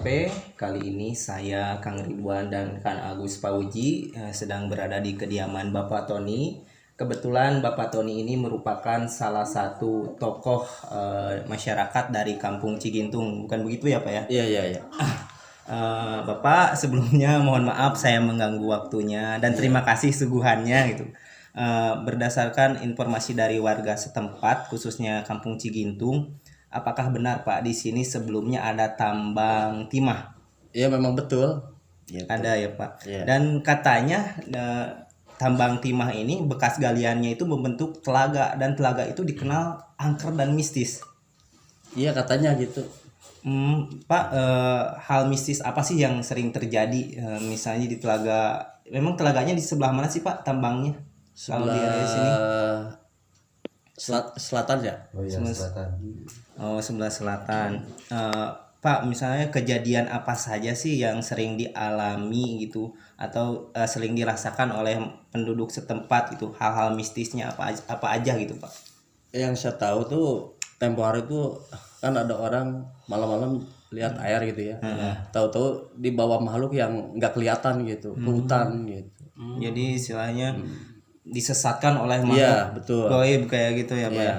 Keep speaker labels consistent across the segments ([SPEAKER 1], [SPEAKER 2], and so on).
[SPEAKER 1] TKP. Kali ini saya, Kang Ridwan dan Kang Agus Pauji sedang berada di kediaman Bapak Tony. Kebetulan Bapak Tony ini merupakan salah satu tokoh masyarakat dari Kampung Cigintung, bukan begitu ya Pak ya?
[SPEAKER 2] Iya.
[SPEAKER 1] Bapak, sebelumnya mohon maaf saya mengganggu waktunya dan terima kasih suguhannya gitu. Berdasarkan informasi dari warga setempat, khususnya Kampung Cigintung, apakah benar Pak di sini sebelumnya ada tambang timah?
[SPEAKER 2] Iya memang betul. Gitu.
[SPEAKER 1] Ada ya Pak.
[SPEAKER 2] Iya.
[SPEAKER 1] Dan katanya tambang timah ini bekas galiannya itu membentuk telaga dan telaga itu dikenal angker dan mistis.
[SPEAKER 2] Iya katanya gitu.
[SPEAKER 1] Pak, hal mistis apa sih yang sering terjadi misalnya di telaga? Memang telaganya di sebelah mana sih Pak tambangnya? Kalau di area sini?
[SPEAKER 2] Selatan ya.
[SPEAKER 3] Oh iya, selatan.
[SPEAKER 1] Oh, sebelah selatan. Pak, misalnya kejadian apa saja sih yang sering dialami gitu atau sering dirasakan oleh penduduk setempat gitu? Hal-hal mistisnya apa aja gitu, Pak?
[SPEAKER 2] Yang saya tahu tuh tempo hari itu kan ada orang malam-malam lihat air gitu ya. Tahu-tahu di bawah makhluk yang nggak kelihatan gitu, ke hutan gitu.
[SPEAKER 1] Jadi istilahnya disesatkan oleh
[SPEAKER 2] Iya,
[SPEAKER 1] makhluk
[SPEAKER 2] betul.
[SPEAKER 1] goib kayak gitu ya, Pak.
[SPEAKER 2] Iya.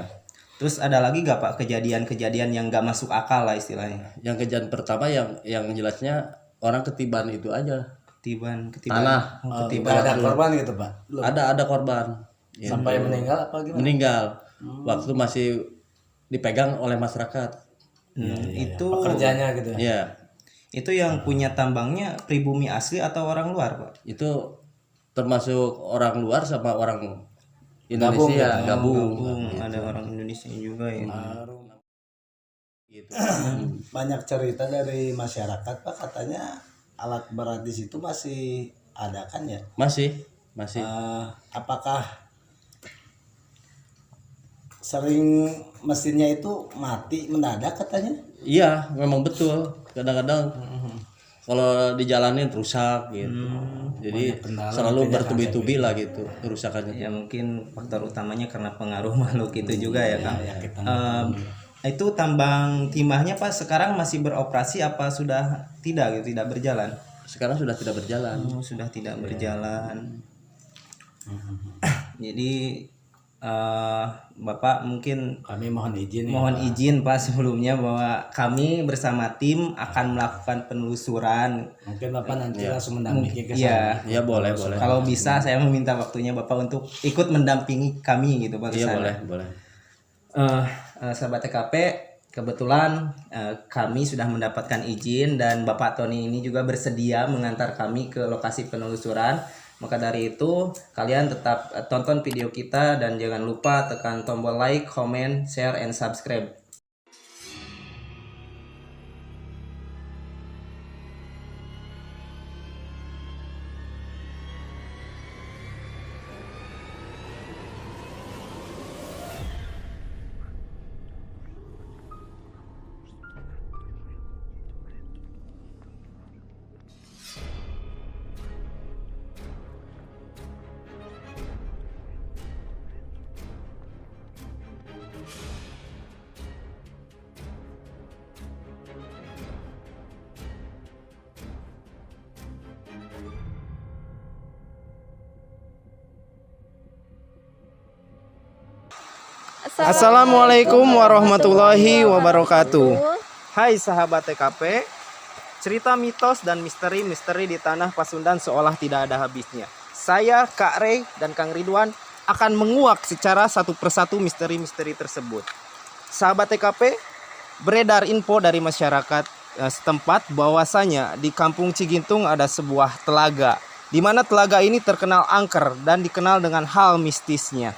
[SPEAKER 1] Terus ada lagi gak Pak kejadian-kejadian yang gak masuk akal lah istilahnya?
[SPEAKER 2] Yang kejadian pertama yang jelasnya orang ketiban itu aja.
[SPEAKER 1] Ketiban.
[SPEAKER 2] Tanah.
[SPEAKER 1] Ketiban.
[SPEAKER 3] Ada korban gitu Pak? Belum.
[SPEAKER 2] Ada korban. Gitu.
[SPEAKER 3] Sampai meninggal apa gimana?
[SPEAKER 2] Meninggal. Waktu masih dipegang oleh masyarakat.
[SPEAKER 1] Itu
[SPEAKER 3] Pekerjanya gitu ya?
[SPEAKER 2] Iya.
[SPEAKER 1] itu yang punya tambangnya pribumi asli atau orang luar, Pak?
[SPEAKER 2] Itu termasuk orang luar sama orang Indonesia gabung.
[SPEAKER 1] Ada orang Indonesia juga ya.
[SPEAKER 2] Gitu.
[SPEAKER 3] Banyak cerita dari masyarakat Pak, katanya alat berat di situ masih ada kan ya?
[SPEAKER 2] Masih.
[SPEAKER 3] Apakah sering mesinnya itu mati mendadak katanya?
[SPEAKER 2] Iya, memang betul. Kadang-kadang kalau dijalanin rusak gitu. Jadi selalu bertubi-tubi lah gitu kerusakannya.
[SPEAKER 1] Ya mungkin faktor utamanya karena pengaruh makhluk itu juga ya, Kang. Itu tambang timahnya Pak sekarang masih beroperasi apa sudah tidak gitu, tidak berjalan?
[SPEAKER 2] Sekarang sudah tidak berjalan.
[SPEAKER 1] Oh, sudah tidak berjalan. Jadi Bapak mungkin
[SPEAKER 3] Kami mohon izin
[SPEAKER 1] izin Pak sebelumnya bahwa kami bersama tim akan melakukan penelusuran.
[SPEAKER 3] Mungkin Bapak nanti langsung mendampingi ke
[SPEAKER 1] Iya.
[SPEAKER 3] sana.
[SPEAKER 2] Ya boleh.
[SPEAKER 1] Kalau bisa saya meminta waktunya Bapak untuk ikut mendampingi kami gitu Pak ke
[SPEAKER 2] Iya
[SPEAKER 1] sana.
[SPEAKER 2] boleh.
[SPEAKER 1] Sahabat TKP, kebetulan kami sudah mendapatkan izin dan Bapak Tony ini juga bersedia mengantar kami ke lokasi penelusuran. Maka dari itu kalian tetap tonton video kita dan jangan lupa tekan tombol like, comment, share, and subscribe. Assalamualaikum warahmatullahi wabarakatuh. Hai sahabat TKP, cerita mitos dan misteri-misteri di tanah Pasundan seolah tidak ada habisnya. Saya, Kak Rey, dan Kang Ridwan akan menguak secara satu persatu misteri-misteri tersebut. Sahabat TKP, beredar info dari masyarakat setempat bahwasanya di Kampung Cigintung ada sebuah telaga, di mana telaga ini terkenal angker dan dikenal dengan hal mistisnya.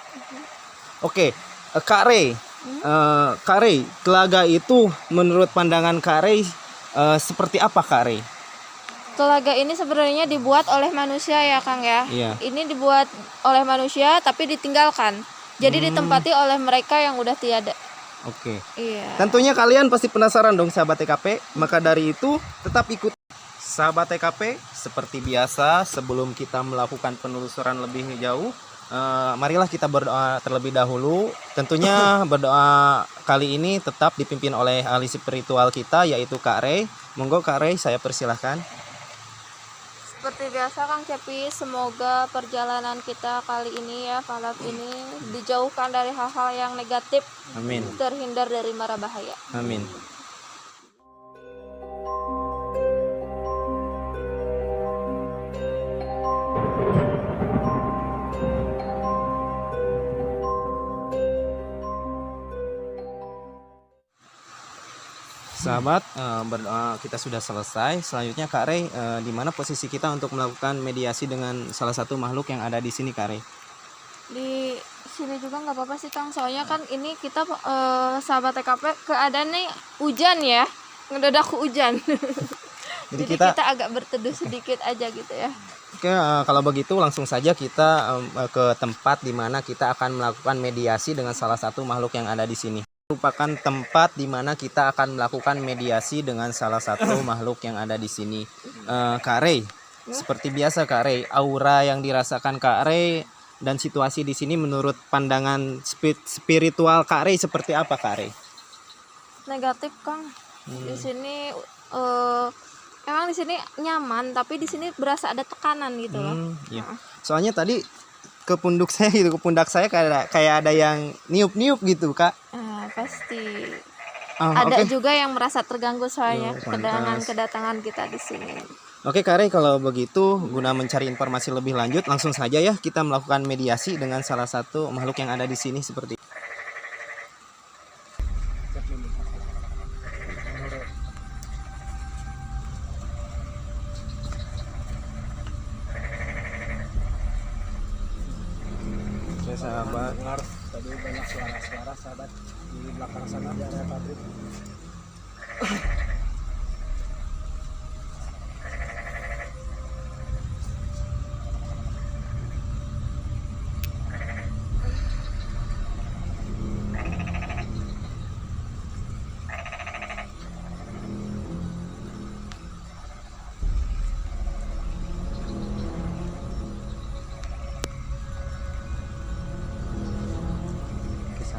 [SPEAKER 1] Oke. Kak Rey, telaga itu menurut pandangan Kak Rey seperti apa Kak Rey?
[SPEAKER 4] Telaga ini sebenarnya dibuat oleh manusia ya Kang ya.
[SPEAKER 1] Iya.
[SPEAKER 4] Ini dibuat oleh manusia tapi ditinggalkan. Jadi ditempati oleh mereka yang udah tiada.
[SPEAKER 1] Oke.
[SPEAKER 4] Iya.
[SPEAKER 1] Tentunya kalian pasti penasaran dong sahabat TKP. Maka dari itu tetap ikut sahabat TKP. Seperti biasa sebelum kita melakukan penelusuran lebih jauh, marilah kita berdoa terlebih dahulu. Tentunya berdoa kali ini tetap dipimpin oleh ahli spiritual kita yaitu Kak Rey. Monggo Kak Rey, saya persilahkan.
[SPEAKER 4] Seperti biasa Kang Cepi, semoga perjalanan kita kali ini ya, malam ini dijauhkan dari hal-hal yang negatif,
[SPEAKER 1] Amin.
[SPEAKER 4] terhindar dari mara bahaya.
[SPEAKER 1] Amin. Sahabat, kita sudah selesai. Selanjutnya Kak Rey, di mana posisi kita untuk melakukan mediasi dengan salah satu makhluk yang ada di sini Kak Rey?
[SPEAKER 4] Di sini juga nggak apa-apa sih Kang, soalnya kan ini kita sahabat TKP keadaannya hujan ya, ngedadak hujan.
[SPEAKER 1] Jadi
[SPEAKER 4] Jadi
[SPEAKER 1] kita
[SPEAKER 4] kita agak berteduh sedikit aja gitu ya.
[SPEAKER 1] Oke, kalau begitu langsung saja kita ke tempat di mana kita akan melakukan mediasi dengan salah satu makhluk yang ada di sini. Merupakan tempat di mana kita akan melakukan mediasi dengan salah satu makhluk yang ada di sini. Kak Rey, seperti biasa Kak Rey, aura yang dirasakan Kak Rey dan situasi di sini menurut pandangan spiritual Kak Rey seperti apa Kak Rey?
[SPEAKER 4] Negatif Kang. Di sini emang di sini nyaman, tapi di sini berasa ada tekanan gitu loh.
[SPEAKER 1] Iya. Soalnya tadi ke pundak saya gitu, ke pundak saya kayak ada yang niup-niup gitu Kak.
[SPEAKER 4] Pasti
[SPEAKER 1] Oh,
[SPEAKER 4] ada
[SPEAKER 1] oke.
[SPEAKER 4] juga yang merasa terganggu soalnya
[SPEAKER 1] Yo, pantas.
[SPEAKER 4] kedatangan kita di sini.
[SPEAKER 1] Oke Kak Rey, kalau begitu guna mencari informasi lebih lanjut langsung saja ya kita melakukan mediasi dengan salah satu makhluk yang ada di sini seperti Oke sahabat,
[SPEAKER 3] Tadi banyak suara-suara sahabat di belakang sana di area pabrik.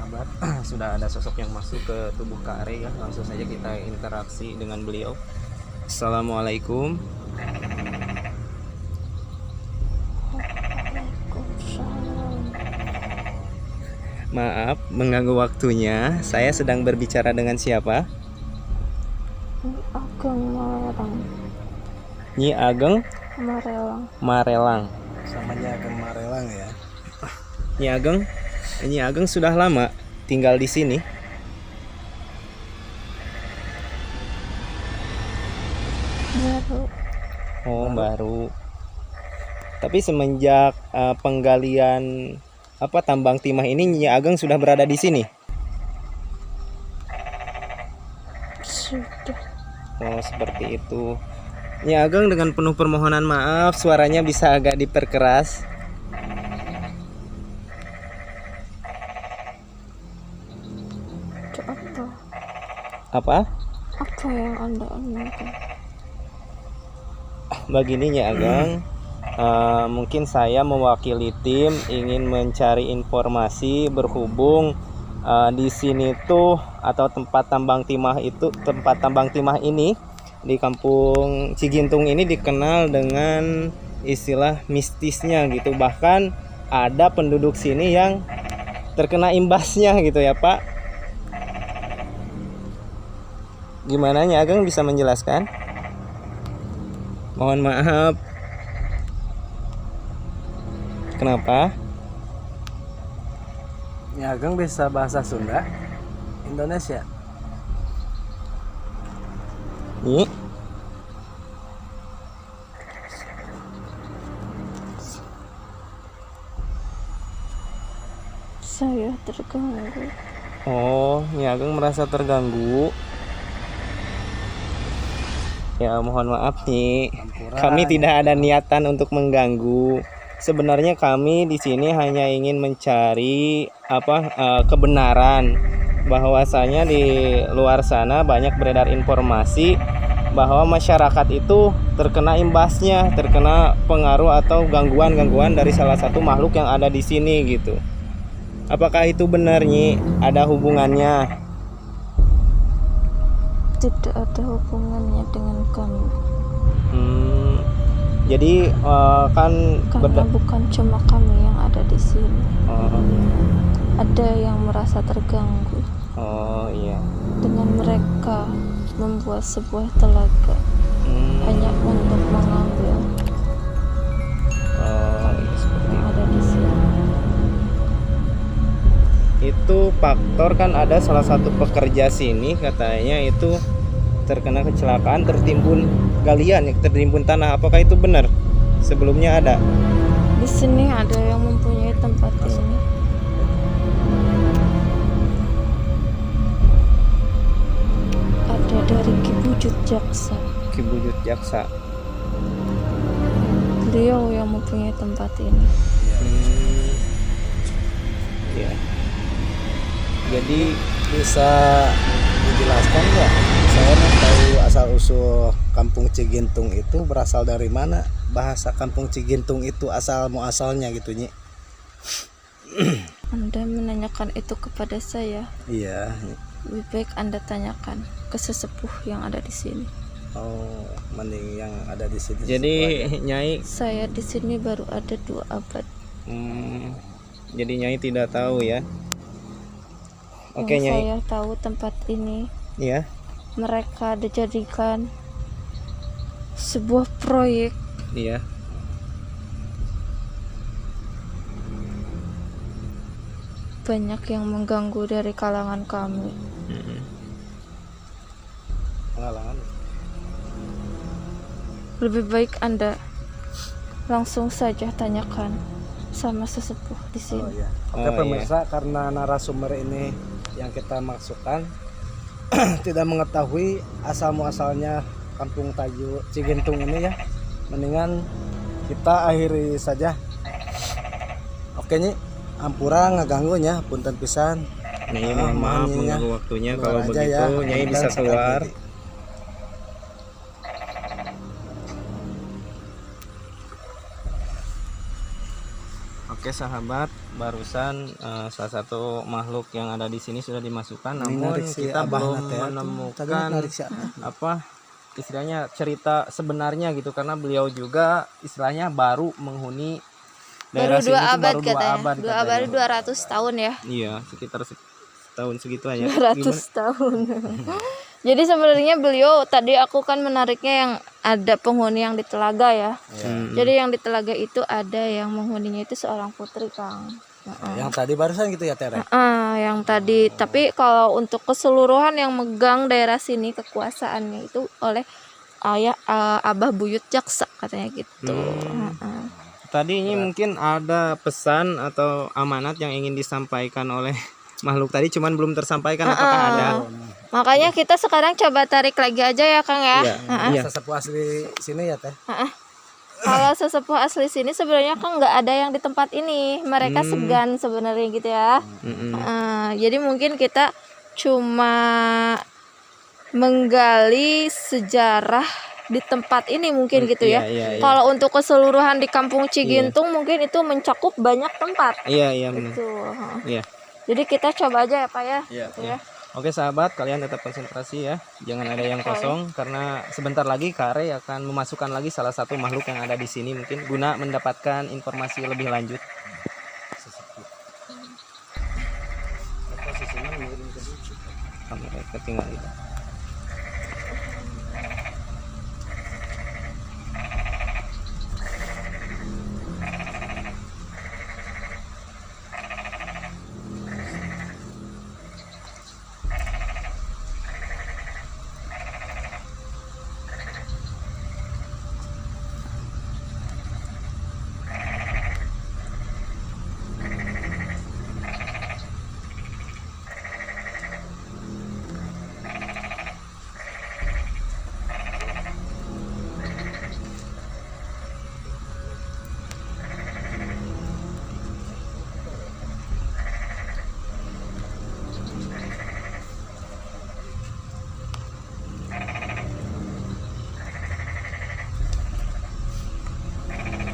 [SPEAKER 1] sahabat, sudah ada sosok yang masuk ke tubuh Kak Rey ya. Langsung saja kita interaksi dengan beliau. Assalamualaikum. Maaf mengganggu waktunya. Saya sedang berbicara dengan siapa?
[SPEAKER 4] Ageng Marelang.
[SPEAKER 1] Nyi Ageng
[SPEAKER 4] Marelang.
[SPEAKER 1] Marelang.
[SPEAKER 3] Samanya akan Marelang ya.
[SPEAKER 1] Nyi Ageng sudah lama tinggal di sini.
[SPEAKER 4] Baru
[SPEAKER 1] Oh, baru. Tapi semenjak penggalian tambang timah ini Nyi Ageng sudah berada di sini.
[SPEAKER 4] sudah.
[SPEAKER 1] Oh, seperti itu. Nyi Ageng, dengan penuh permohonan maaf, suaranya bisa agak diperkeras.
[SPEAKER 4] Itu apa?
[SPEAKER 1] Apa?
[SPEAKER 4] Apa yang Anda inginkan?
[SPEAKER 1] Begini Nyi Ageng, mungkin saya mewakili tim ingin mencari informasi berhubung di sini tuh atau tempat tambang timah ini di kampung Cigintung ini dikenal dengan istilah mistisnya gitu. Bahkan ada penduduk sini yang terkena imbasnya gitu ya Pak. Gimana Nyi Ageng bisa menjelaskan? Mohon maaf. Kenapa?
[SPEAKER 3] Nyi Ageng bisa bahasa Sunda, Indonesia.
[SPEAKER 1] Nyi?
[SPEAKER 4] Saya terganggu.
[SPEAKER 1] Oh, Nyi Ageng merasa terganggu. Ya, mohon maaf Nyi. Kami tidak ada niatan untuk mengganggu. Sebenarnya kami di sini hanya ingin mencari kebenaran bahwasanya di luar sana banyak beredar informasi bahwa masyarakat itu terkena imbasnya, terkena pengaruh atau gangguan-gangguan dari salah satu makhluk yang ada di sini gitu. Apakah itu benar Nyi? Ada hubungannya?
[SPEAKER 4] Tidak ada hubungannya dengan kami.
[SPEAKER 1] Jadi kan
[SPEAKER 4] Karena bukan cuma kami yang ada di sini.
[SPEAKER 1] oh,
[SPEAKER 4] Ada yang merasa terganggu
[SPEAKER 1] oh iya.
[SPEAKER 4] dengan mereka membuat sebuah telaga hanya untuk mengambil
[SPEAKER 1] Oh, iya, seperti
[SPEAKER 4] yang ada di sini.
[SPEAKER 1] itu faktor kan ada salah satu pekerja sini katanya itu terkena kecelakaan tertimbun galian, tertimbun tanah. Apakah itu benar? Sebelumnya ada.
[SPEAKER 4] Di sini ada yang mempunyai tempat ini. Ada dari Ki Bujut Jaksa.
[SPEAKER 1] Ki Bujut Jaksa.
[SPEAKER 4] Beliau yang mempunyai tempat ini.
[SPEAKER 1] Ya. Jadi
[SPEAKER 3] Bisa dijelaskan nggak? Saya mau tahu asal usul Kampung Cigintung itu berasal dari mana? Bahasa Kampung Cigintung itu asal muasalnya gitu Nyi.
[SPEAKER 4] Anda menanyakan itu kepada saya.
[SPEAKER 3] Iya.
[SPEAKER 4] Lebih baik Anda tanyakan ke sesepuh yang ada di sini.
[SPEAKER 3] Oh, mending yang ada di sini.
[SPEAKER 1] jadi Nyai
[SPEAKER 4] Saya di sini baru ada 2 abad.
[SPEAKER 1] jadi Nyai tidak tahu ya. Oke
[SPEAKER 4] Yang
[SPEAKER 1] Nyai.
[SPEAKER 4] saya tahu tempat ini
[SPEAKER 1] Ya.
[SPEAKER 4] mereka dijadikan sebuah proyek
[SPEAKER 1] Iya.
[SPEAKER 4] banyak yang mengganggu dari kalangan kami.
[SPEAKER 3] Pengalaman.
[SPEAKER 4] Lebih baik Anda langsung saja tanyakan sama sesepuh di
[SPEAKER 3] Oh
[SPEAKER 4] sini.
[SPEAKER 3] iya. Oke
[SPEAKER 1] Oh,
[SPEAKER 3] pemirsa, karena narasumber ini yang kita maksudkan tidak mengetahui asal muasalnya Kampung Tayu Cigintung ini ya, mendingan kita akhiri saja. Oke Nyi, ampura ngaganggunya, punten pisan.
[SPEAKER 1] Nyai mohon maaf
[SPEAKER 3] Nyi, ya.
[SPEAKER 1] mengganggu waktunya.
[SPEAKER 3] Keluar
[SPEAKER 1] Kalau
[SPEAKER 3] aja
[SPEAKER 1] begitu
[SPEAKER 3] ya.
[SPEAKER 1] Nyai
[SPEAKER 3] Punten,
[SPEAKER 1] bisa
[SPEAKER 3] sakit
[SPEAKER 1] keluar.
[SPEAKER 3] hati.
[SPEAKER 1] Oke sahabat, barusan salah satu makhluk yang ada di sini sudah dimasukkan,
[SPEAKER 3] Ini
[SPEAKER 1] namun
[SPEAKER 3] narik si
[SPEAKER 1] kita
[SPEAKER 3] Abah
[SPEAKER 1] belum
[SPEAKER 3] nate ya. Tadi
[SPEAKER 1] menemukan
[SPEAKER 3] narik si Abah.
[SPEAKER 1] apa istilahnya cerita sebenarnya gitu, karena beliau juga istilahnya baru menghuni daerah
[SPEAKER 4] Baru 2
[SPEAKER 1] sini tuh
[SPEAKER 4] abad
[SPEAKER 1] baru 2
[SPEAKER 4] katanya.
[SPEAKER 1] abad
[SPEAKER 4] 2 abad
[SPEAKER 1] katanya.
[SPEAKER 4] 200 tahun ya.
[SPEAKER 1] Iya, sekitar tahun segitu aja.
[SPEAKER 4] 200 tahun. Jadi sebenarnya beliau tadi aku kan menariknya yang ada penghuni yang di telaga ya. Jadi yang di telaga itu ada yang menghuninya itu seorang putri, Kang.
[SPEAKER 3] Yang tadi barusan gitu ya Tere.
[SPEAKER 4] Yang tadi, tapi kalau untuk keseluruhan yang megang daerah sini kekuasaannya itu oleh ayah Abah Buyut Jaksa katanya gitu.
[SPEAKER 1] Tadi ini mungkin ada pesan atau amanat yang ingin disampaikan oleh makhluk tadi, cuman belum tersampaikan. Apakah ada?
[SPEAKER 4] Makanya kita sekarang coba tarik lagi aja ya Kang ya.
[SPEAKER 1] Iya.
[SPEAKER 3] Sesepuh asli sini ya Teh.
[SPEAKER 4] Kalau sesepuh asli sini sebenarnya kan nggak ada yang di tempat ini, mereka segan sebenarnya gitu ya. Jadi mungkin kita cuma menggali sejarah di tempat ini mungkin gitu ya.
[SPEAKER 1] Iya.
[SPEAKER 4] Kalau untuk keseluruhan di Kampung Cigintung mungkin itu mencakup banyak tempat.
[SPEAKER 1] Iya benar.
[SPEAKER 4] Gitu.
[SPEAKER 1] Iya.
[SPEAKER 4] Jadi kita coba aja ya Pak ya.
[SPEAKER 2] Iya.
[SPEAKER 4] Gitu ya.
[SPEAKER 1] Oke sahabat, kalian tetap konsentrasi ya, jangan ada yang kosong, karena sebentar lagi Kak Rey akan memasukkan lagi salah satu makhluk yang ada di sini mungkin guna mendapatkan informasi lebih lanjut. Kamera ketinggalan.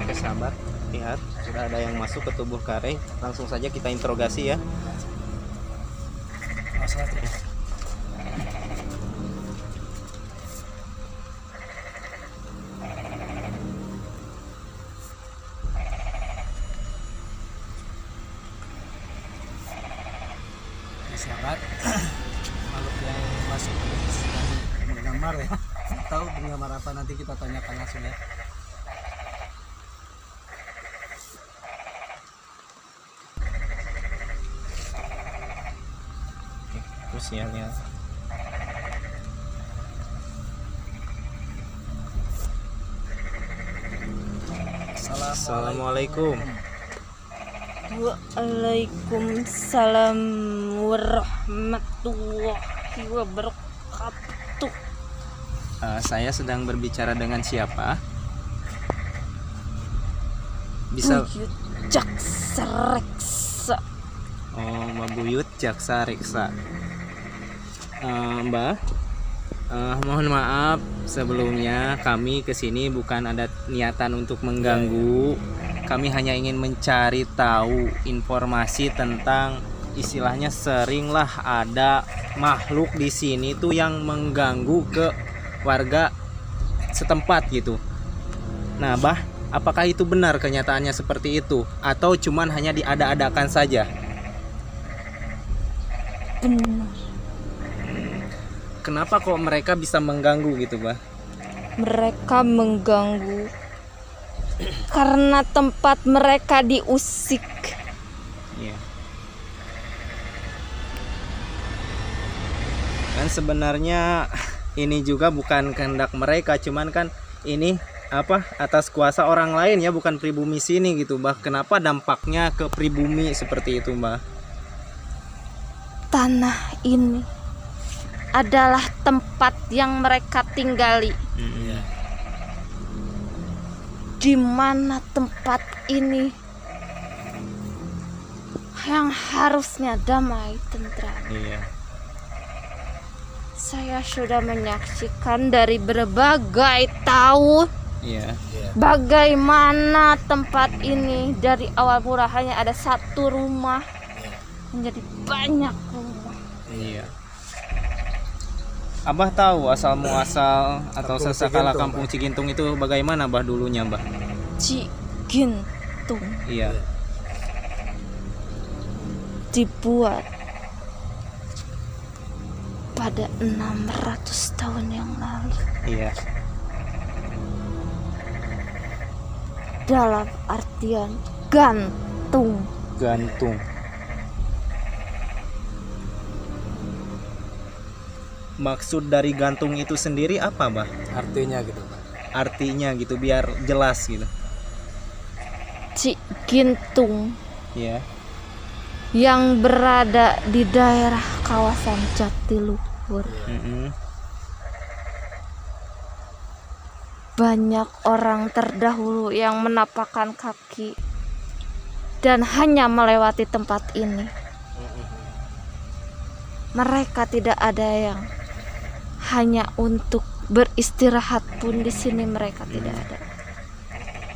[SPEAKER 1] Oke sahabat, lihat sudah ada yang masuk ke tubuh Kak Rey. Langsung saja kita interogasi ya.
[SPEAKER 3] sahabat makhluk yang masuk sedang menggambar ya. Tahu menggambar apa nanti kita tanyakan langsung ya.
[SPEAKER 1] Itu sinyalnya. Assalamualaikum.
[SPEAKER 4] Waalaikumsalam warahmatullahi wabarakatuh.
[SPEAKER 1] Saya sedang berbicara dengan siapa? Bisa.
[SPEAKER 4] Buyut Jaksa Reksa.
[SPEAKER 1] Oh, Mbak Buyut Jaksa Reksa. Mbak, mohon maaf sebelumnya kami kesini bukan ada niatan untuk mengganggu. Kami hanya ingin mencari tahu informasi tentang istilahnya seringlah ada makhluk di sini tuh yang mengganggu ke warga setempat gitu. Nah, Bah, apakah itu benar kenyataannya seperti itu atau cuman hanya diada-adakan saja?
[SPEAKER 4] Benar.
[SPEAKER 1] Kenapa kok mereka bisa mengganggu gitu, Bah?
[SPEAKER 4] Mereka mengganggu karena tempat mereka diusik.
[SPEAKER 1] Iya. Kan sebenarnya ini juga bukan kehendak mereka, cuman kan ini atas kuasa orang lain ya, bukan pribumi sini gitu, Mbah. Kenapa dampaknya ke pribumi seperti itu, Mbah?
[SPEAKER 4] Tanah ini adalah tempat yang mereka tinggali. Di mana tempat ini yang harusnya damai tentram.
[SPEAKER 1] Iya.
[SPEAKER 4] Saya sudah menyaksikan dari berbagai tahun
[SPEAKER 1] Iya.
[SPEAKER 4] bagaimana tempat ini dari awal mula hanya ada satu rumah menjadi banyak rumah.
[SPEAKER 1] Iya. Abah tahu asal muasal atau
[SPEAKER 3] Kampung
[SPEAKER 1] sasakala
[SPEAKER 3] Cigintung,
[SPEAKER 1] Kampung Cigintung itu bagaimana, Bah, dulunya, Bah?
[SPEAKER 4] Cigintung
[SPEAKER 1] Iya.
[SPEAKER 4] dibuat pada 600 tahun yang lalu
[SPEAKER 1] Iya.
[SPEAKER 4] dalam artian gantung.
[SPEAKER 1] Gantung. Maksud dari gantung itu sendiri apa, Bah?
[SPEAKER 3] Artinya gitu, Pak.
[SPEAKER 1] Artinya gitu biar jelas gitu.
[SPEAKER 4] Cigintung
[SPEAKER 1] Iya.
[SPEAKER 4] yang berada di daerah kawasan Jatiluhur. Banyak orang terdahulu yang menapakkan kaki dan hanya melewati tempat ini. Mereka tidak ada yang hanya untuk beristirahat pun di sini mereka tidak ada.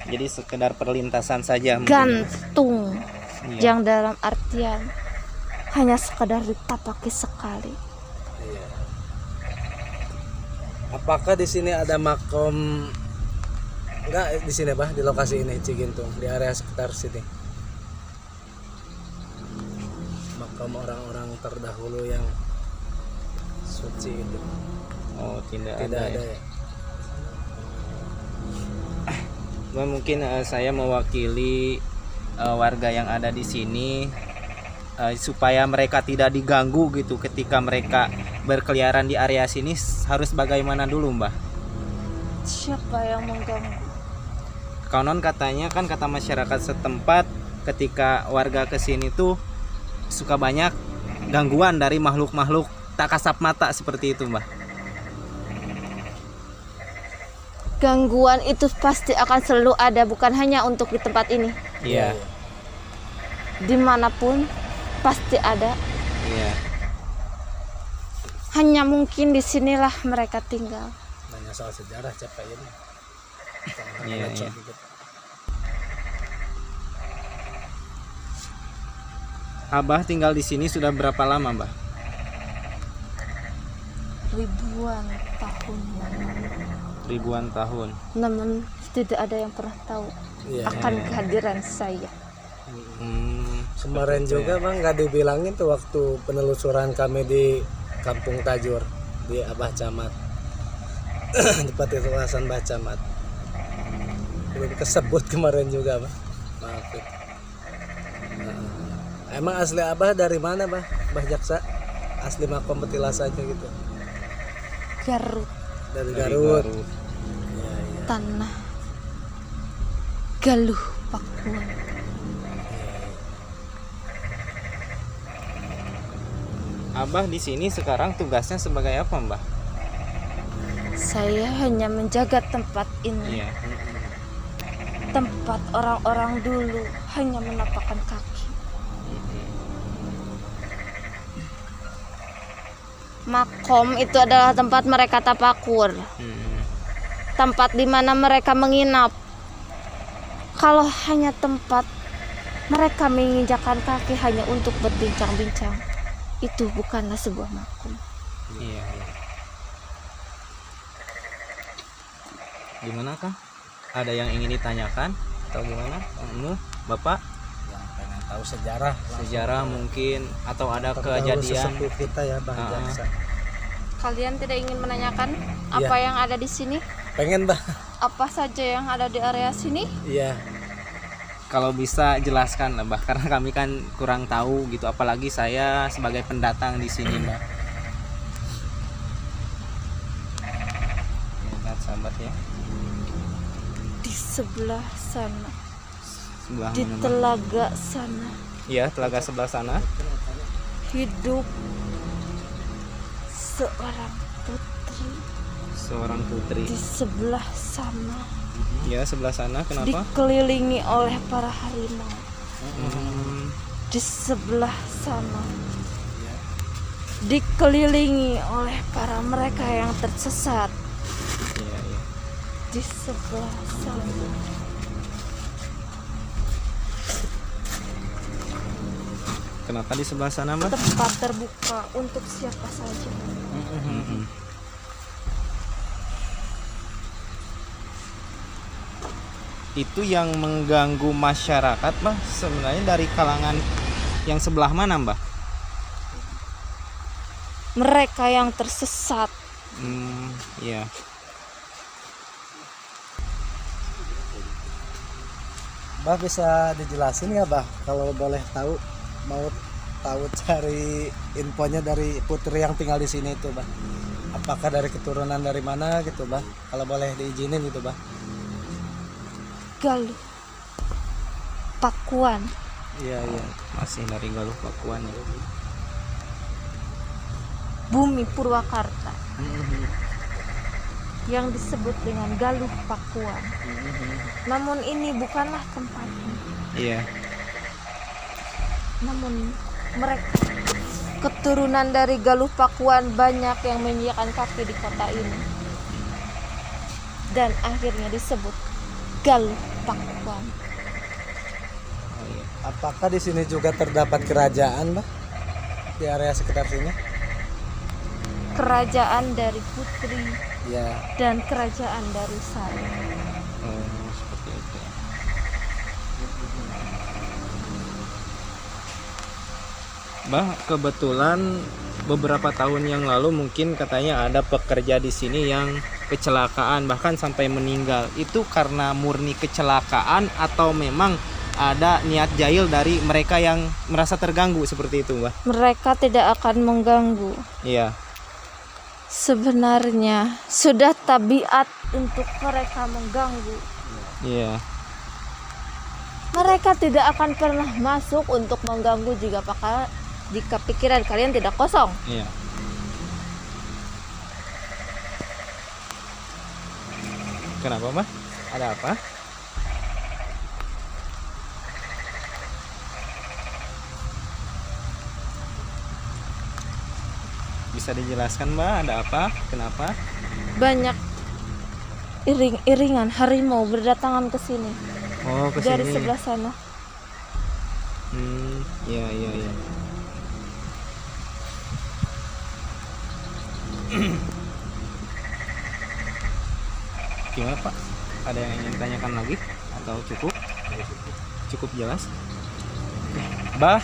[SPEAKER 1] Jadi sekedar perlintasan saja mungkin.
[SPEAKER 4] Gantung
[SPEAKER 1] Iya.
[SPEAKER 4] yang dalam artian hanya sekedar ditapaki sekali.
[SPEAKER 3] Apakah di sini ada makom? Enggak di sini, Bah, di lokasi ini Cigintung, di area sekitar sini. Makam orang-orang terdahulu yang suci itu.
[SPEAKER 1] Oh, tidak
[SPEAKER 3] Tidak
[SPEAKER 1] ada.
[SPEAKER 3] ada
[SPEAKER 1] Ya.
[SPEAKER 3] ya.
[SPEAKER 1] Bah, mungkin saya mewakili warga yang ada di sini supaya mereka tidak diganggu gitu ketika mereka berkeliaran di area sini, harus bagaimana dulu, Mbah?
[SPEAKER 4] Siapa yang mengganggu?
[SPEAKER 1] Konon katanya kan kata masyarakat setempat ketika warga kesini tuh suka banyak gangguan dari makhluk-makhluk tak kasat mata seperti itu, Mbah.
[SPEAKER 4] Gangguan itu pasti akan selalu ada, bukan hanya untuk di tempat ini.
[SPEAKER 1] Iya.
[SPEAKER 4] Dimanapun pasti ada.
[SPEAKER 1] Iya.
[SPEAKER 4] Hanya mungkin di sinilah mereka tinggal.
[SPEAKER 3] Nanya soal sejarah siapa ini?
[SPEAKER 1] Iya, iya. Abah tinggal di sini sudah berapa lama, Mbah?
[SPEAKER 4] Ribuan tahun yang lalu.
[SPEAKER 1] Ribuan tahun.
[SPEAKER 4] Namun tidak ada yang pernah tahu
[SPEAKER 3] Iya.
[SPEAKER 4] akan kehadiran saya.
[SPEAKER 3] Kemarin juga bang nggak dibilangin tuh waktu penelusuran kami di Kampung Tajur di Abah Camat di Patilasan Abah Camat. Belum kesebut kemarin juga bang. Maafin. Emang asli Abah dari mana bang? Abah Jaksa asli makom Petilasannya gitu.
[SPEAKER 4] Garut,
[SPEAKER 3] Dari Garut.
[SPEAKER 4] tanah Galuh Pakuan.
[SPEAKER 1] Abah di sini sekarang tugasnya sebagai apa, Mbah?
[SPEAKER 4] Saya hanya menjaga tempat ini,
[SPEAKER 1] Iya.
[SPEAKER 4] tempat orang-orang dulu hanya menapakkan kaki. Makom itu adalah tempat mereka tapakur, tempat di mana mereka menginap. Kalau hanya tempat mereka menginjakan kaki hanya untuk berbincang-bincang, itu bukanlah sebuah makom.
[SPEAKER 1] Iya. Gimana Kang? Ada yang ingin ditanyakan atau gimana? Bapak
[SPEAKER 3] Yang pengen tahu sejarah,
[SPEAKER 1] sejarah mungkin atau ada
[SPEAKER 3] terdahulu
[SPEAKER 1] kejadian?
[SPEAKER 3] sesepuh kita ya Bang Jaksa.
[SPEAKER 4] Kalian tidak ingin menanyakan apa yang ada di sini?
[SPEAKER 3] Pengen bang?
[SPEAKER 4] Apa saja yang ada di area sini?
[SPEAKER 3] Iya.
[SPEAKER 1] Kalau bisa jelaskan lah, Mbah, karena kami kan kurang tahu gitu, apalagi saya sebagai pendatang di sini, Mbah. Lihat sahabat ya.
[SPEAKER 4] Di sebelah sana,
[SPEAKER 1] Sebelah
[SPEAKER 4] di
[SPEAKER 1] mana, Mbah?
[SPEAKER 4] telaga sana,
[SPEAKER 1] Iya, telaga sebelah sana.
[SPEAKER 4] hidup seorang putri.
[SPEAKER 1] Seorang putri.
[SPEAKER 4] Di sebelah sana,
[SPEAKER 1] Ya, sebelah sana. Kenapa?
[SPEAKER 4] dikelilingi oleh para harimau.
[SPEAKER 1] Hmm,
[SPEAKER 4] Di sebelah sana, dikelilingi oleh para mereka yang tersesat.
[SPEAKER 1] iya, iya.
[SPEAKER 4] Di sebelah sana,
[SPEAKER 1] Kenapa di sebelah sana, Mbah?
[SPEAKER 4] tempat terbuka untuk siapa saja.
[SPEAKER 1] Itu yang mengganggu masyarakat, Mbah, sebenarnya dari kalangan yang sebelah mana, Mbah?
[SPEAKER 4] Mereka yang tersesat.
[SPEAKER 1] Iya.
[SPEAKER 3] Bah bisa dijelasin nggak bah kalau boleh tahu, mau tahu cari infonya dari putri yang tinggal di sini itu bah, apakah dari keturunan dari mana gitu bah, kalau boleh diizinin gitu bah.
[SPEAKER 4] Galuh Pakuan,
[SPEAKER 3] Iya iya.
[SPEAKER 1] Masih dari Galuh Pakuan ya.
[SPEAKER 4] bumi Purwakarta yang disebut dengan Galuh Pakuan. Namun ini bukanlah tempatnya.
[SPEAKER 1] Iya.
[SPEAKER 4] Namun mereka keturunan dari Galuh Pakuan banyak yang menginjakan kaki di kota ini. Dan akhirnya disebut Galuh Pakuan.
[SPEAKER 3] Apakah di sini juga terdapat kerajaan bah di area sekitar sini?
[SPEAKER 4] Kerajaan dari putri
[SPEAKER 3] Ya.
[SPEAKER 4] dan kerajaan dari saya.
[SPEAKER 1] Oh, seperti itu. Mbah, kebetulan beberapa tahun yang lalu mungkin katanya ada pekerja di sini yang kecelakaan bahkan sampai meninggal. Itu karena murni kecelakaan atau memang ada niat jahil dari mereka yang merasa terganggu seperti itu, Mbah?
[SPEAKER 4] Mereka tidak akan mengganggu.
[SPEAKER 1] Iya.
[SPEAKER 4] Sebenarnya sudah tabiat untuk mereka mengganggu.
[SPEAKER 1] Iya.
[SPEAKER 4] Mereka tidak akan pernah masuk untuk mengganggu jika pikiran kalian tidak kosong.
[SPEAKER 1] Iya. Kenapa, Mbah? Ada apa? Bisa dijelaskan, Mbak, ada apa? Kenapa?
[SPEAKER 4] Banyak iring-iringan harimau berdatangan ke sini
[SPEAKER 1] Oh, ke
[SPEAKER 4] dari
[SPEAKER 1] sini.
[SPEAKER 4] sebelah sana.
[SPEAKER 1] Iya, iya, iya. Gimana, Pak? Ada yang ingin ditanyakan lagi atau cukup? Cukup jelas? Oke, Bah,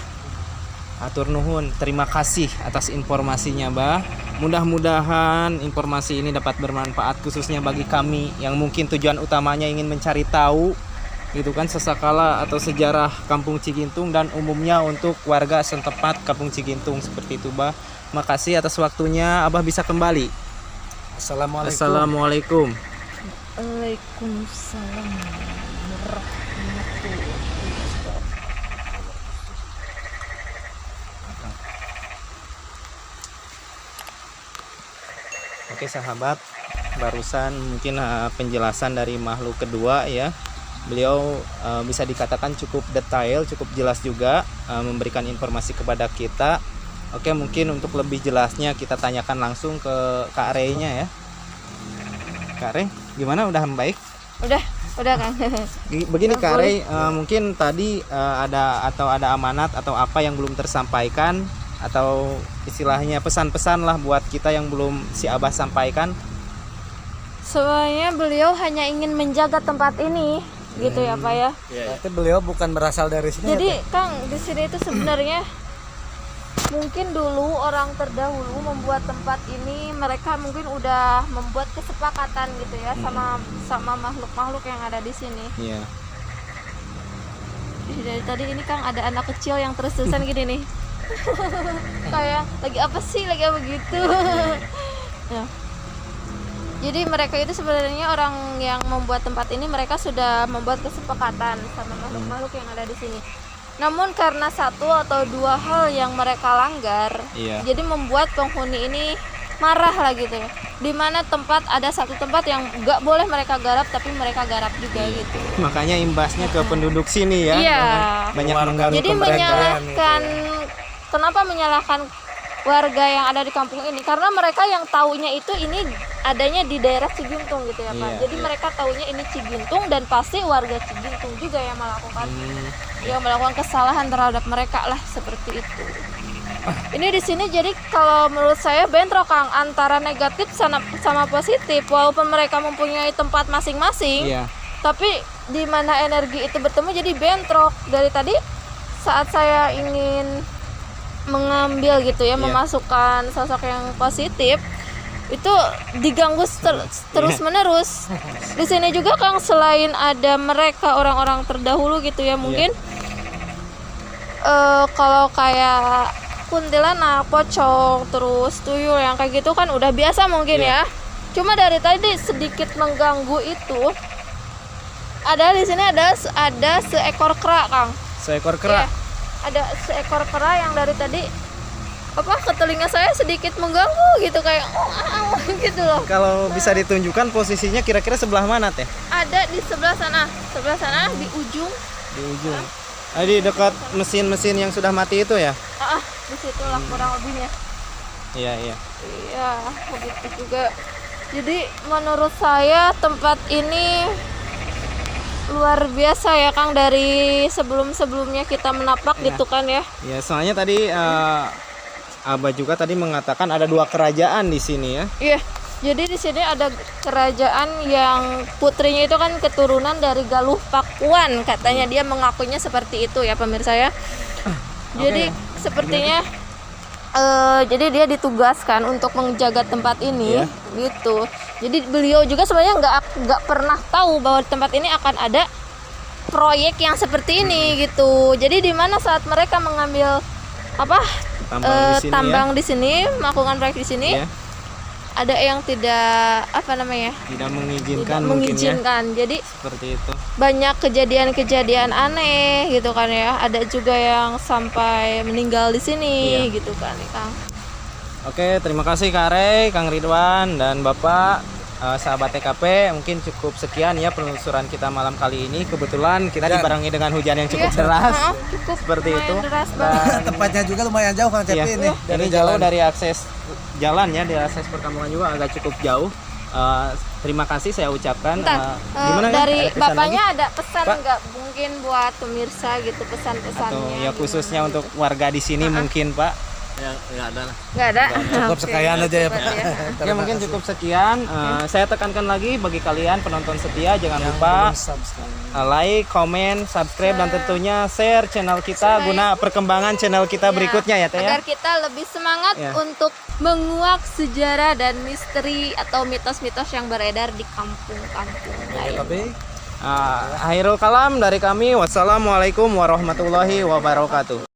[SPEAKER 1] atur nuhun, terima kasih atas informasinya, Bah. Mudah-mudahan informasi ini dapat bermanfaat khususnya bagi kami yang mungkin tujuan utamanya ingin mencari tahu gitu kan sesakala atau sejarah Kampung Cigintung dan umumnya untuk warga setempat Kampung Cigintung seperti itu, Bah. Makasih atas waktunya. Abah bisa kembali.
[SPEAKER 3] Assalamualaikum.
[SPEAKER 1] Assalamualaikum.
[SPEAKER 4] Waalaikumsalam warahmatullahi
[SPEAKER 1] Oke sahabat, barusan mungkin penjelasan dari makhluk kedua ya. Beliau bisa dikatakan cukup detail, cukup jelas juga memberikan informasi kepada kita. Oke, mungkin untuk lebih jelasnya kita tanyakan langsung ke Kak Rey-nya ya. Kak Rey, gimana? Udah baik?
[SPEAKER 4] Udah Kang.
[SPEAKER 1] Begini Kak Rey, mungkin tadi ada amanat atau apa yang belum tersampaikan atau istilahnya pesan-pesan lah buat kita yang belum si Abah sampaikan.
[SPEAKER 4] Sebenarnya beliau hanya ingin menjaga tempat ini gitu ya Pak ya.
[SPEAKER 3] Berarti beliau bukan berasal dari sini.
[SPEAKER 4] Jadi
[SPEAKER 3] ya, Teh?
[SPEAKER 4] Kang di sini itu sebenarnya mungkin dulu orang terdahulu membuat tempat ini, mereka mungkin udah membuat kesepakatan gitu ya sama makhluk-makhluk yang ada di sini.
[SPEAKER 1] Iya.
[SPEAKER 4] Dari tadi ini Kang ada anak kecil yang terus-terusan gini nih. Kayak lagi apa gitu. Ya. Jadi mereka itu sebenarnya orang yang membuat tempat ini, mereka sudah membuat kesepakatan sama makhluk-makhluk yang ada di sini. Namun karena satu atau dua hal yang mereka langgar, jadi membuat penghuni ini marah lah gitu ya. Dimana ada satu tempat yang nggak boleh mereka garap, tapi mereka garap juga gitu.
[SPEAKER 1] Makanya imbasnya ke penduduk sini ya.
[SPEAKER 4] Iya.
[SPEAKER 1] Banyak mengganggu
[SPEAKER 4] Jadi
[SPEAKER 1] kemerdekaan.
[SPEAKER 4] kenapa menyalahkan warga yang ada di kampung ini? Karena mereka yang taunya itu ini adanya di daerah Cigintung gitu ya Pak.
[SPEAKER 1] Iya,
[SPEAKER 4] Jadi mereka taunya ini Cigintung dan pasti warga Cigintung juga yang melakukan kesalahan terhadap mereka lah seperti itu. Ini di sini jadi kalau menurut saya bentrok Kang antara negatif sama positif. Walaupun mereka mempunyai tempat masing-masing, tapi di mana energi itu bertemu jadi bentrok. Dari tadi saat saya ingin mengambil gitu ya, memasukkan sosok yang positif, itu diganggu terus menerus. Di sini juga Kang selain ada mereka orang-orang terdahulu gitu ya, mungkin kalau kayak kuntilanak, pocong, terus tuyul yang kayak gitu kan udah biasa mungkin ya. Cuma dari tadi sedikit mengganggu itu. Ada di sini ada seekor kera Kang.
[SPEAKER 1] Seekor kera.
[SPEAKER 4] Ada seekor kera yang dari tadi ke telinga saya sedikit mengganggu gitu, kayak gitu loh.
[SPEAKER 1] Kalau bisa ditunjukkan posisinya kira-kira sebelah mana Teh?
[SPEAKER 4] Ada di sebelah sana di ujung.
[SPEAKER 1] Di ujung. Di dekat mesin-mesin yang sudah mati itu ya?
[SPEAKER 4] Di situlah kurang lebihnya.
[SPEAKER 1] Iya,
[SPEAKER 4] Begitu juga. Jadi menurut saya tempat ini luar biasa ya Kang, dari sebelum-sebelumnya kita menapak gitu kan ya.
[SPEAKER 1] Iya, soalnya tadi Abah juga tadi mengatakan ada 2 kerajaan di sini ya.
[SPEAKER 4] Iya. Jadi di sini ada kerajaan yang putrinya itu kan keturunan dari Galuh Pakuan, katanya dia mengakuinya seperti itu ya pemirsa ya. Jadi sepertinya jadi dia ditugaskan untuk menjaga tempat ini gitu. Jadi beliau juga sebenarnya nggak pernah tahu bahwa tempat ini akan ada proyek yang seperti ini gitu. Jadi di mana saat mereka mengambil tambang di sini, melakukan proyek di sini, ada yang tidak
[SPEAKER 1] tidak mengizinkan,
[SPEAKER 4] mengizinkan. Jadi
[SPEAKER 1] seperti itu.
[SPEAKER 4] Banyak kejadian-kejadian aneh gitu kan ya. Ada juga yang sampai meninggal di sini gitu kan, Kang.
[SPEAKER 1] Oke, terima kasih Kak Rey, Kang Ridwan dan Bapak sahabat TKP. Mungkin cukup sekian ya penelusuran kita malam kali ini. Kebetulan kita dibarengi dengan hujan yang cukup deras.
[SPEAKER 4] Cukup
[SPEAKER 1] seperti itu.
[SPEAKER 4] Deras banget.
[SPEAKER 3] Tempatnya juga lumayan jauh Kang Cepi ini.
[SPEAKER 1] Ini jauh dari akses jalan ya, dari akses perkampungan juga agak cukup jauh. Terima kasih saya ucapkan. Gimana
[SPEAKER 4] dari
[SPEAKER 1] ada
[SPEAKER 4] Bapaknya
[SPEAKER 1] lagi?
[SPEAKER 4] ada pesan nggak mungkin buat pemirsa gitu, pesan-pesannya?
[SPEAKER 1] Atau ya
[SPEAKER 4] gitu.
[SPEAKER 1] khususnya untuk warga di sini mungkin Pak.
[SPEAKER 2] nggak ada lah.
[SPEAKER 4] Nggak ada.
[SPEAKER 3] Cukup
[SPEAKER 4] Oke,
[SPEAKER 3] sekian aja ya,
[SPEAKER 4] cukup
[SPEAKER 3] Pak.
[SPEAKER 4] ya.
[SPEAKER 1] Ya mungkin cukup sekian. Saya tekankan lagi bagi kalian penonton setia jangan lupa like, comment, subscribe dan tentunya share channel kita guna perkembangan channel kita berikutnya ya Teh ya.
[SPEAKER 4] Agar kita lebih semangat
[SPEAKER 1] Ya.
[SPEAKER 4] untuk menguak sejarah dan misteri atau mitos-mitos yang beredar di kampung-kampung lain.
[SPEAKER 3] Tapi
[SPEAKER 1] Akhirul kalam dari kami. Wassalamualaikum warahmatullahi wabarakatuh.